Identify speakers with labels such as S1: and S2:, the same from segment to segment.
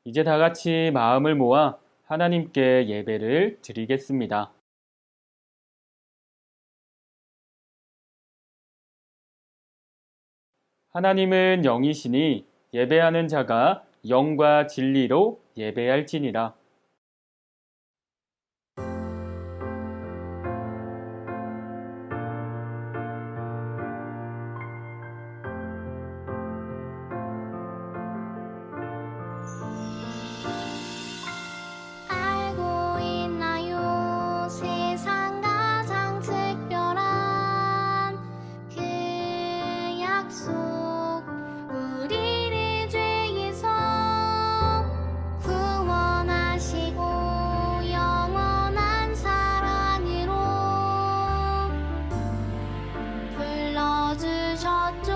S1: 이제 다 같이 마음을 모아 하나님께 예배를 드리겠습니다. 하나님은 영이시니 예배하는 자가 영과 진리로 예배할지니라.
S2: 알고 있나요? 세상 가장 특별한 그 약속, 우리를 죄에서 구원하시고 영원한 사랑으로 불러주셨죠.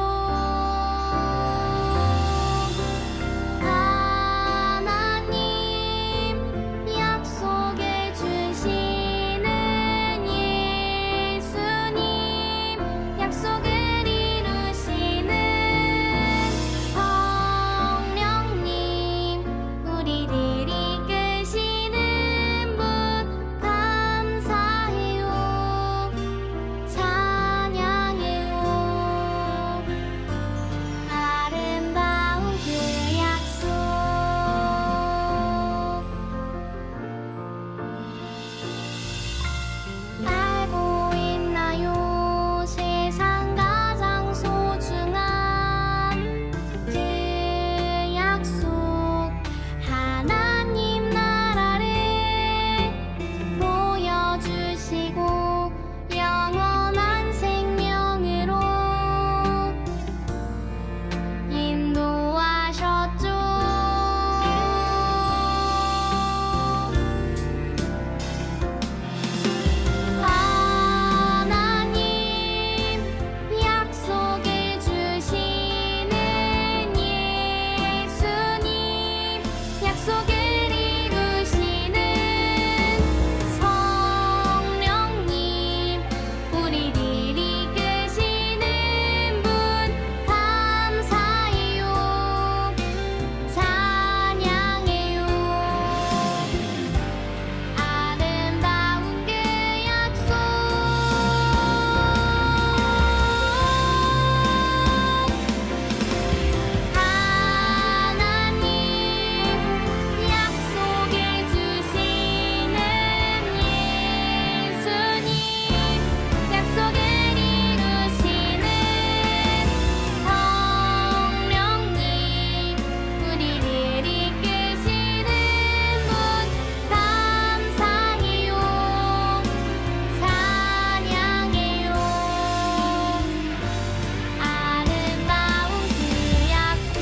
S2: 하나님 약속해 주시는 예수님, 약속을 이루시는 성령님, 우리를 이끄시는 분 감사해요. 찬양해요. 아름다운 그 약속, 알고 있나요? 세상 가장 소중한 그 약속, 하나님 나라를 보여주시고 영원한 생명으로 인도하셨죠. 하나님 약속해 주시는 예수님, 약속을 이루시는 성령님, 우리를 이끄시는 분 감사해요. 찬양해요. 아름다운 그 약속, 하나님 약속해 주시는 예수님, 약속을 이루시는 성령님, 우리를 이끄시는 분 감사해요. 찬양해요. 아름다운 그 약속,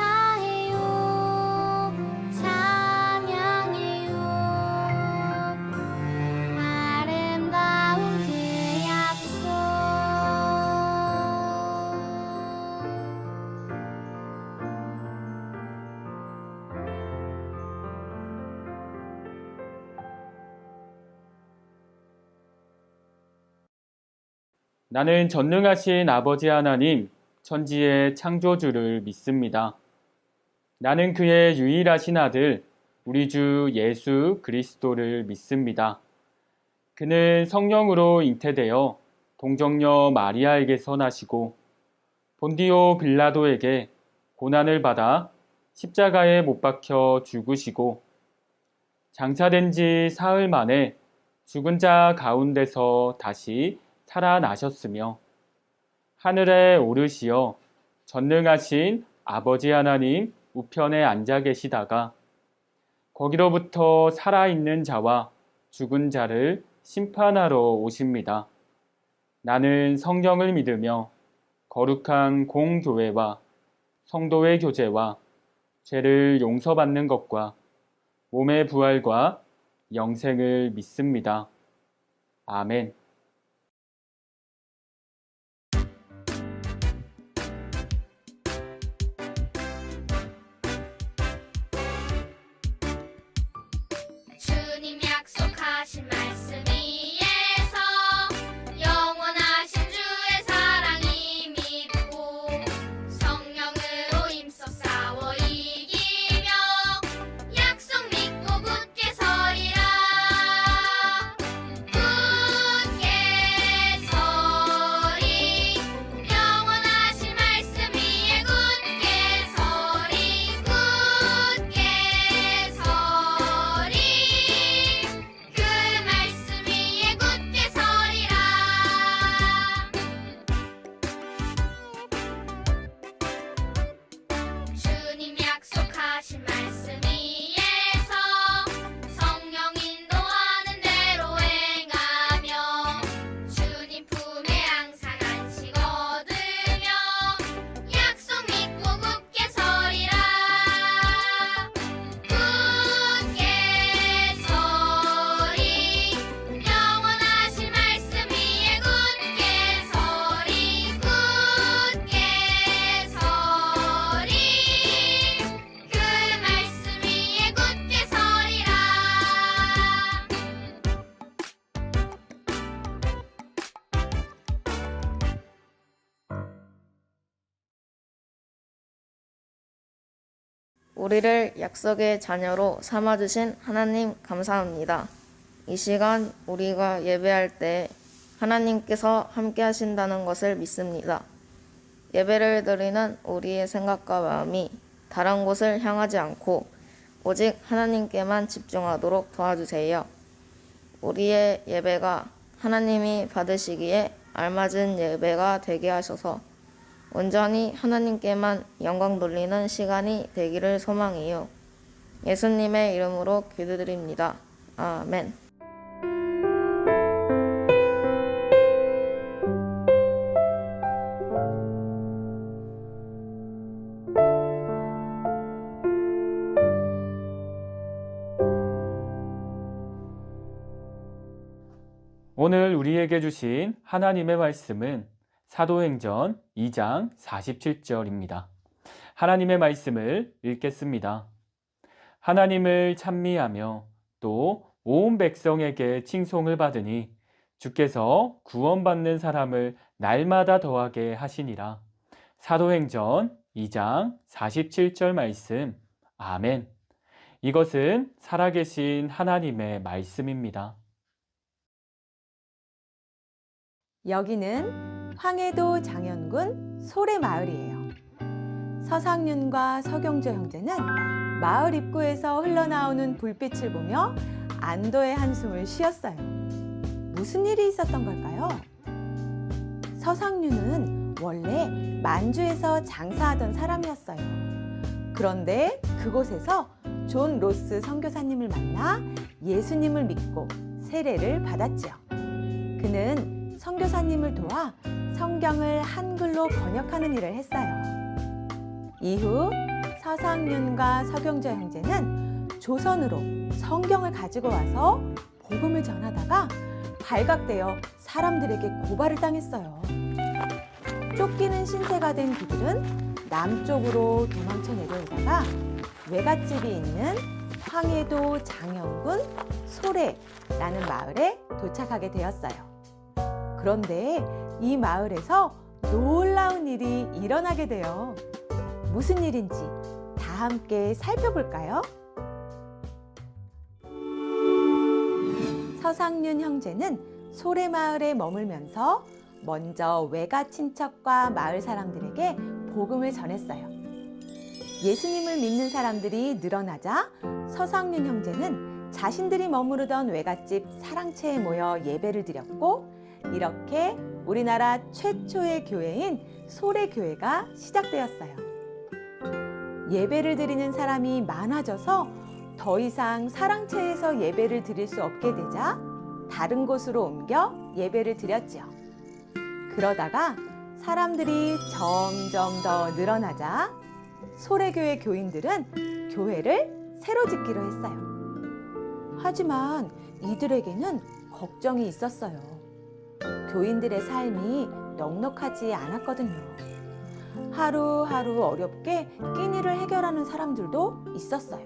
S2: 감사해요. 찬양해요. 아름다운 그 약속.
S1: 나는 전능하신 아버지 하나님, 천지의 창조주를 믿습니다. 나는 그의 유일하신 아들, 우리 주 예수 그리스도를 믿습니다. 그는 성령으로 잉태되어 동정녀 마리아에게서 나시고 본디오 빌라도에게 고난을 받아 십자가에 못 박혀 죽으시고 장사된 지 사흘 만에 죽은 자 가운데서 다시 살아나셨으며 하늘에 오르시어 전능하신 아버지 하나님 우편에 앉아 계시다가 거기로부터 살아있는 자와 죽은 자를 심판하러 오십니다. 나는 성령을 믿으며 거룩한 공교회와 성도의 교제와 죄를 용서받는 것과 몸의 부활과 영생을 믿습니다. 아멘.
S2: 주님 약속하신 말씀 위에서 영원하신 주의 사랑이 믿고 성령
S3: 우리를 약속의 자녀로 삼아주신 하나님 감사합니다. 이 시간 우리가 예배할 때 하나님께서 함께 하신다는 것을 믿습니다. 예배를 드리는 우리의 생각과 마음이 다른 곳을 향하지 않고 오직 하나님께만 집중하도록 도와주세요. 우리의 예배가 하나님이 받으시기에 알맞은 예배가 되게 하셔서 온전히 하나님께만 영광 돌리는 시간이 되기를 소망해요. 예수님의 이름으로 기도드립니다. 아멘.
S1: 오늘 우리에게 주신 하나님의 말씀은 사도행전 2장 47절입니다. 하나님의 말씀을 읽겠습니다. 하나님을 찬미하며 또 온 백성에게 칭송을 받으니 주께서 구원받는 사람을 날마다 더하게 하시니라. 사도행전 2장 47절 말씀. 아멘. 이것은 살아계신 하나님의 말씀입니다.
S4: 여기는 황해도 장현군 소래마을이에요. 서상윤과 서경조 형제는 마을 입구에서 흘러나오는 불빛을 보며 안도의 한숨을 쉬었어요. 무슨 일이 있었던 걸까요? 서상윤은 원래 만주에서 장사하던 사람이었어요. 그런데 그곳에서 존 로스 선교사님을 만나 예수님을 믿고 세례를 받았지요. 그는 선교사님을 도와 성경을 한글로 번역하는 일을 했어요. 이후 서상윤과 서경조 형제는 조선으로 성경을 가지고 와서 복음을 전하다가 발각되어 사람들에게 고발을 당했어요. 쫓기는 신세가 된 그들은 남쪽으로 도망쳐 내려오다가 외갓집이 있는 황해도 장현군 소래라는 마을에 도착하게 되었어요. 그런데 이 마을에서 놀라운 일이 일어나게 돼요. 무슨 일인지 다 함께 살펴볼까요? 서상윤 형제는 소래마을에 머물면서 먼저 외가 친척과 마을 사람들에게 복음을 전했어요. 예수님을 믿는 사람들이 늘어나자 서상윤 형제는 자신들이 머무르던 외갓집 사랑채에 모여 예배를 드렸고, 이렇게 우리나라 최초의 교회인 소래교회가 시작되었어요. 예배를 드리는 사람이 많아져서 더 이상 사랑채에서 예배를 드릴 수 없게 되자 다른 곳으로 옮겨 예배를 드렸지요. 그러다가 사람들이 점점 더 늘어나자 소래교회 교인들은 교회를 새로 짓기로 했어요. 하지만 이들에게는 걱정이 있었어요. 교인들의 삶이 넉넉하지 않았거든요. 하루하루 어렵게 끼니를 해결하는 사람들도 있었어요.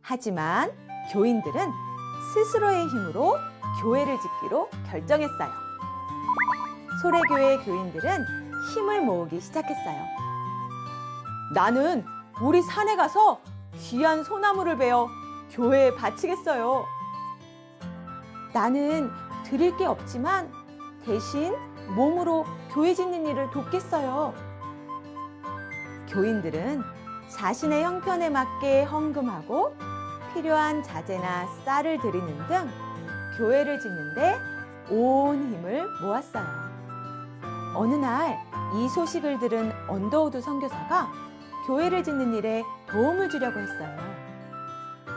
S4: 하지만 교인들은 스스로의 힘으로 교회를 짓기로 결정했어요. 소래교회 교인들은 힘을 모으기 시작했어요. 나는 우리 산에 가서 귀한 소나무를 베어 교회에 바치겠어요. 나는 드릴 게 없지만 대신 몸으로 교회 짓는 일을 돕겠어요. 교인들은 자신의 형편에 맞게 헌금하고 필요한 자재나 쌀을 드리는 등 교회를 짓는데 온 힘을 모았어요. 어느 날 이 소식을 들은 언더우드 선교사가 교회를 짓는 일에 도움을 주려고 했어요.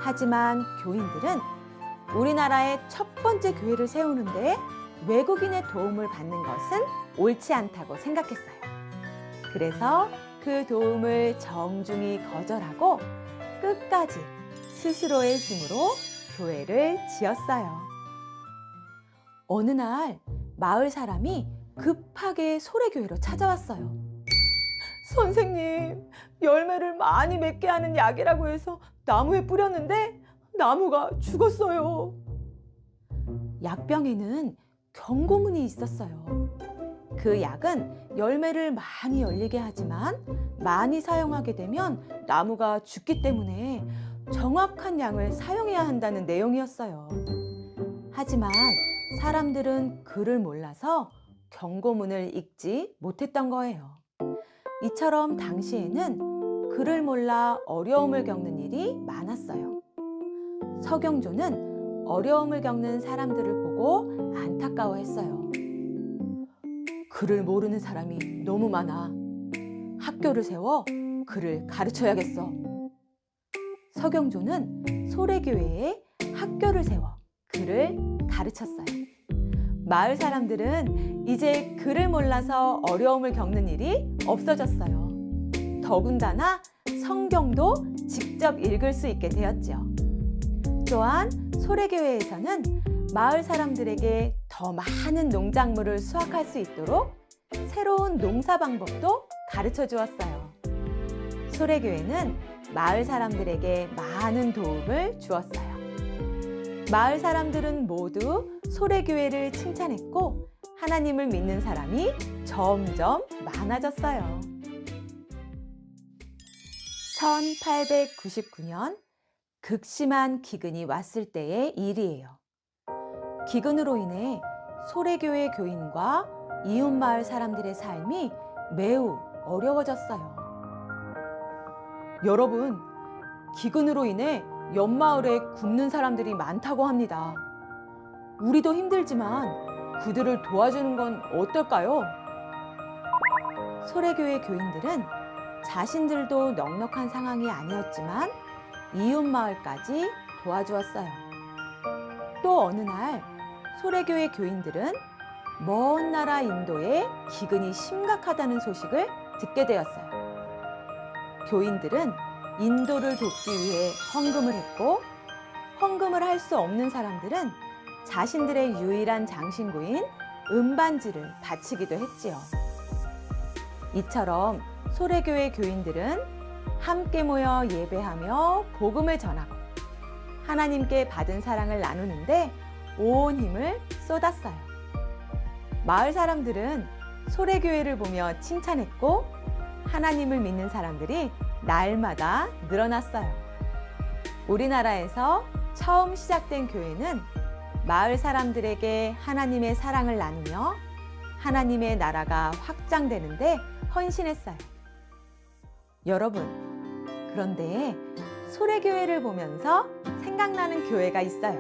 S4: 하지만 교인들은 우리나라의 첫 번째 교회를 세우는데 외국인의 도움을 받는 것은 옳지 않다고 생각했어요. 그래서 그 도움을 정중히 거절하고 끝까지 스스로의 힘으로 교회를 지었어요. 어느 날 마을 사람이 급하게 소래교회로 찾아왔어요. 선생님, 열매를 많이 맺게 하는 약이라고 해서 나무에 뿌렸는데 나무가 죽었어요. 약병에는 경고문이 있었어요. 그 약은 열매를 많이 열리게 하지만 많이 사용하게 되면 나무가 죽기 때문에 정확한 양을 사용해야 한다는 내용이었어요. 하지만 사람들은 글을 몰라서 경고문을 읽지 못했던 거예요. 이처럼 당시에는 글을 몰라 어려움을 겪는 일이 많았어요. 서경조는 어려움을 겪는 사람들을 보고 안타까워했어요. 글을 모르는 사람이 너무 많아. 학교를 세워 글을 가르쳐야겠어. 서경조는 소래교회에 학교를 세워 글을 가르쳤어요. 마을 사람들은 이제 글을 몰라서 어려움을 겪는 일이 없어졌어요. 더군다나 성경도 직접 읽을 수 있게 되었죠. 또한 소래교회에서는 마을 사람들에게 더 많은 농작물을 수확할 수 있도록 새로운 농사 방법도 가르쳐 주었어요. 소래교회는 마을 사람들에게 많은 도움을 주었어요. 마을 사람들은 모두 소래교회를 칭찬했고 하나님을 믿는 사람이 점점 많아졌어요. 1899년 극심한 기근이 왔을 때의 일이에요. 기근으로 인해 소래교회 교인과 이웃마을 사람들의 삶이 매우 어려워졌어요. 여러분, 기근으로 인해 옆마을에 굶는 사람들이 많다고 합니다. 우리도 힘들지만 그들을 도와주는 건 어떨까요? 소래교회 교인들은 자신들도 넉넉한 상황이 아니었지만 이웃마을까지 도와주었어요. 또 어느 날 소래교회 교인들은 먼 나라 인도에 기근이 심각하다는 소식을 듣게 되었어요. 교인들은 인도를 돕기 위해 헌금을 했고, 헌금을 할 수 없는 사람들은 자신들의 유일한 장신구인 은반지를 바치기도 했지요. 이처럼 소래교회 교인들은 함께 모여 예배하며 복음을 전하고 하나님께 받은 사랑을 나누는데 온 힘을 쏟았어요. 마을 사람들은 소래교회를 보며 칭찬했고 하나님을 믿는 사람들이 날마다 늘어났어요. 우리나라에서 처음 시작된 교회는 마을 사람들에게 하나님의 사랑을 나누며 하나님의 나라가 확장되는데 헌신했어요. 여러분, 그런데 소래교회를 보면서 생각나는 교회가 있어요.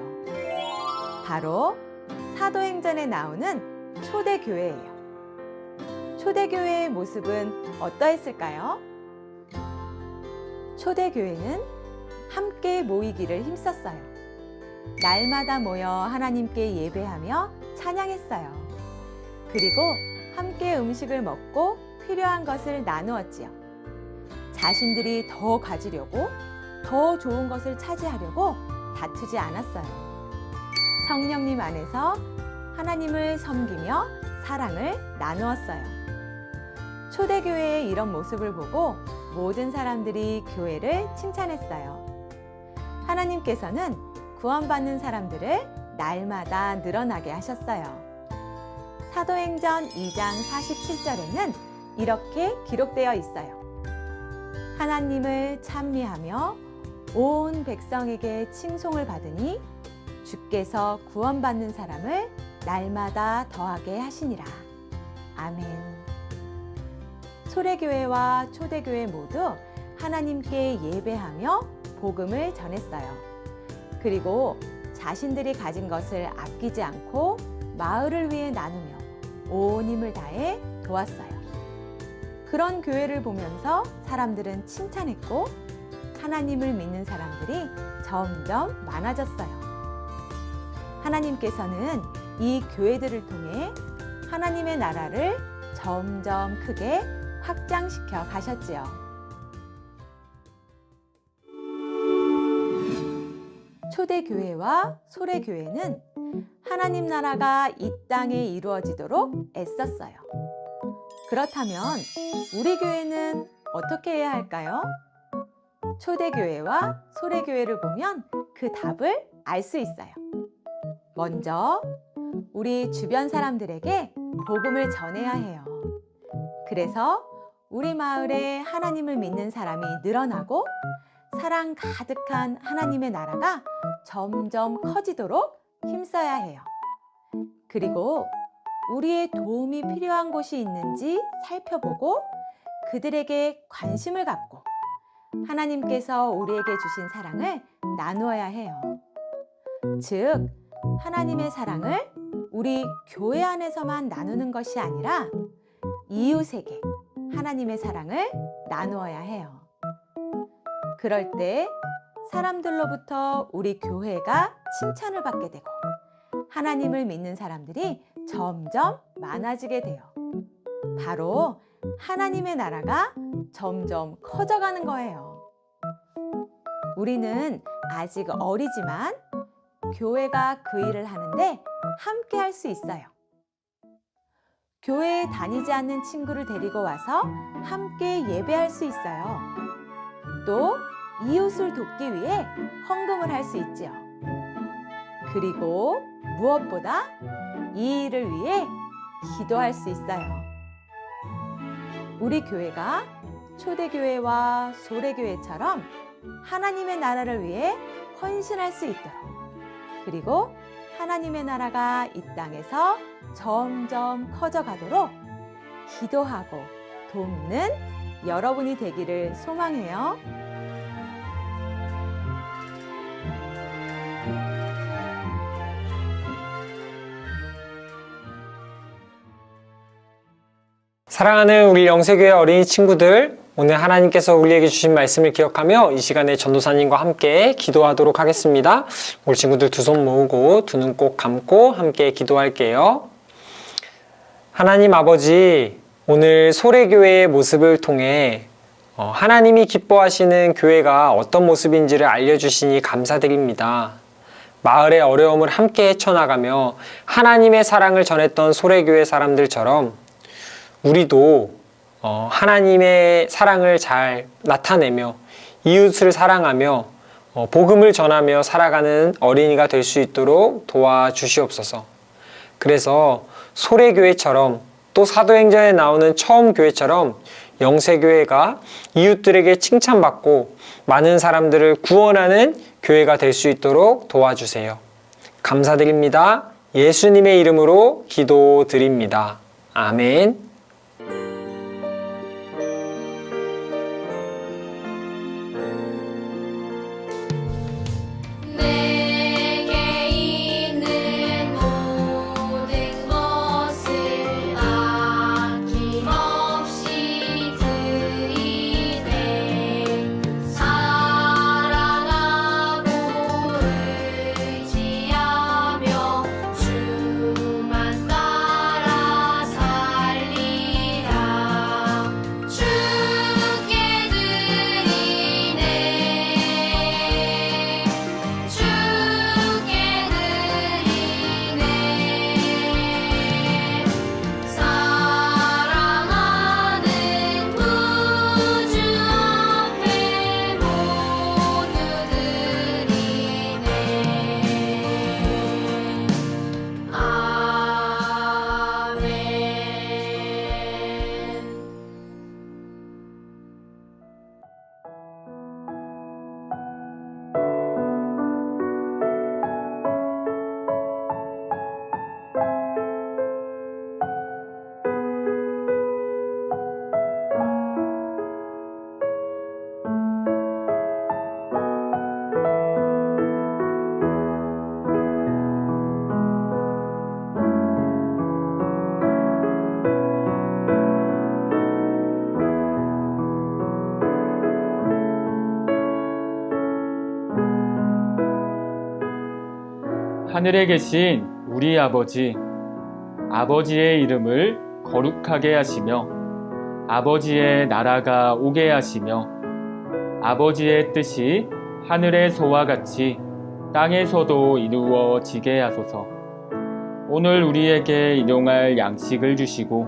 S4: 바로 사도행전에 나오는 초대교회예요. 초대교회의 모습은 어떠했을까요? 초대교회는 함께 모이기를 힘썼어요. 날마다 모여 하나님께 예배하며 찬양했어요. 그리고 함께 음식을 먹고 필요한 것을 나누었지요. 자신들이 더 가지려고, 더 좋은 것을 차지하려고 다투지 않았어요. 성령님 안에서 하나님을 섬기며 사랑을 나누었어요. 초대교회의 이런 모습을 보고 모든 사람들이 교회를 칭찬했어요. 하나님께서는 구원받는 사람들을 날마다 늘어나게 하셨어요. 사도행전 2장 47절에는 이렇게 기록되어 있어요. 하나님을 찬미하며 온 백성에게 칭송을 받으니 주께서 구원받는 사람을 날마다 더하게 하시니라. 아멘. 소래교회와 초대교회 모두 하나님께 예배하며 복음을 전했어요. 그리고 자신들이 가진 것을 아끼지 않고 마을을 위해 나누며 온 힘을 다해 도왔어요. 그런 교회를 보면서 사람들은 칭찬했고 하나님을 믿는 사람들이 점점 많아졌어요. 하나님께서는 이 교회들을 통해 하나님의 나라를 점점 크게 확장시켜 가셨지요. 초대교회와 소래교회는 하나님 나라가 이 땅에 이루어지도록 애썼어요. 그렇다면 우리 교회는 어떻게 해야 할까요? 초대교회와 소래교회를 보면 그 답을 알 수 있어요. 먼저 우리 주변 사람들에게 복음을 전해야 해요. 그래서 우리 마을에 하나님을 믿는 사람이 늘어나고 사랑 가득한 하나님의 나라가 점점 커지도록 힘써야 해요. 그리고 우리의 도움이 필요한 곳이 있는지 살펴보고 그들에게 관심을 갖고 하나님께서 우리에게 주신 사랑을 나누어야 해요. 즉, 하나님의 사랑을 우리 교회 안에서만 나누는 것이 아니라 이웃에게 하나님의 사랑을 나누어야 해요. 그럴 때 사람들로부터 우리 교회가 칭찬을 받게 되고 하나님을 믿는 사람들이 점점 많아지게 돼요. 바로 하나님의 나라가 점점 커져가는 거예요. 우리는 아직 어리지만 교회가 그 일을 하는데 함께 할 수 있어요. 교회에 다니지 않는 친구를 데리고 와서 함께 예배할 수 있어요. 또 이웃을 돕기 위해 헌금을 할 수 있지요. 그리고 무엇보다 이 일을 위해 기도할 수 있어요. 우리 교회가 초대교회와 소래교회처럼 하나님의 나라를 위해 헌신할 수 있도록, 그리고 하나님의 나라가 이 땅에서 점점 커져가도록 기도하고 돕는 여러분이 되기를 소망해요.
S5: 사랑하는 우리 영세교회 어린이 친구들, 오늘 하나님께서 우리에게 주신 말씀을 기억하며 이 시간에 전도사님과 함께 기도하도록 하겠습니다. 우리 친구들 두 손 모으고 두 눈 꼭 감고 함께 기도할게요. 하나님 아버지, 오늘 소래교회의 모습을 통해 하나님이 기뻐하시는 교회가 어떤 모습인지를 알려주시니 감사드립니다. 마을의 어려움을 함께 헤쳐나가며 하나님의 사랑을 전했던 소래교회 사람들처럼 우리도 하나님의 사랑을 잘 나타내며 이웃을 사랑하며 복음을 전하며 살아가는 어린이가 될 수 있도록 도와주시옵소서. 그래서 소래교회처럼 또 사도행전에 나오는 처음 교회처럼 영세교회가 이웃들에게 칭찬받고 많은 사람들을 구원하는 교회가 될 수 있도록 도와주세요. 감사드립니다. 예수님의 이름으로 기도드립니다. 아멘.
S2: 내게 있는 모든 것을 아낌없이 드리네. 사랑하고 의지하며 주만 따라 살리라. 주께 드리네. 주께 드리네. 사랑하는 구주 앞에 모두 드리네. 아멘.
S1: 하늘에 계신 우리 아버지, 아버지의 이름을 거룩하게 하시며 아버지의 나라가 오게 하시며 아버지의 뜻이 하늘에서와 같이 땅에서도 이루어지게 하소서. 오늘 우리에게 일용할 양식을 주시고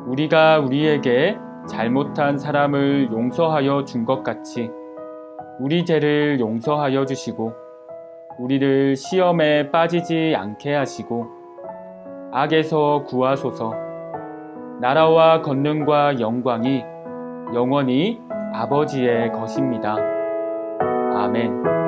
S1: 우리가 우리에게 잘못한 사람을 용서하여 준 것 같이 우리 죄를 용서하여 주시고 우리를 시험에 빠지지 않게 하시고 악에서 구하소서. 나라와 권능과 영광이 영원히 아버지의 것입니다. 아멘.